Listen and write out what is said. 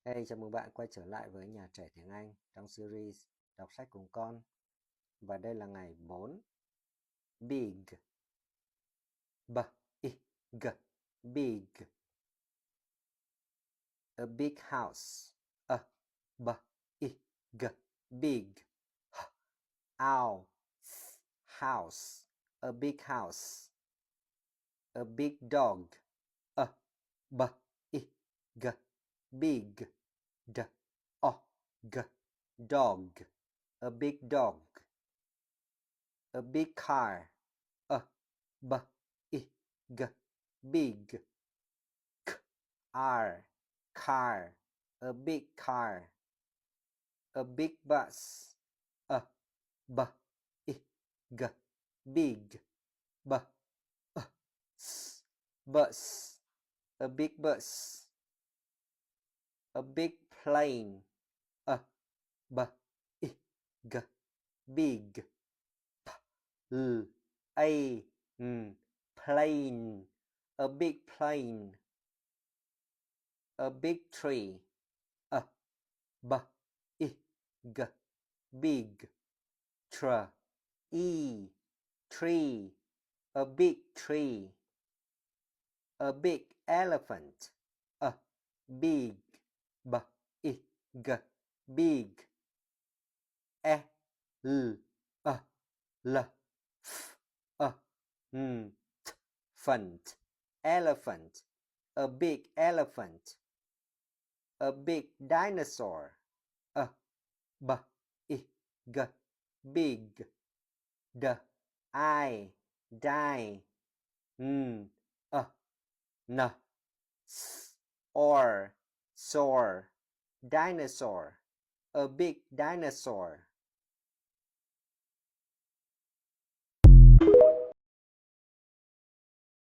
Hey, chào mừng bạn quay trở lại với Nhà Trẻ Tiếng Anh trong series Đọc sách cùng con. Và đây là ngày 4. Big. B-I-G. Big. A big house. A-B-I-G. Big. H-O-U-S. House. A big house. A big dog. A-B-I-G. Big. D-O-G. Dog. A big dog. A big car. A-B-I-G. Big. K-R. Car. A big car. A big bus. A-B-I-G. Big. B-U-S. Bus. A big bus. A big plane. A-B-I-G. Big. P-L-A-N. Plane. A big plane. A big tree. A-B-I-G. Big. Tr-E. Tree. A big tree. A big elephant. A-big. B-I-G. Big. E-L-E-L-F-A-N-T. Fant. Elephant. A big elephant. A big dinosaur. A-B-I-G. Big. D-I. Die. N-A. S-O-R. Soar. Dinosaur. A big dinosaur.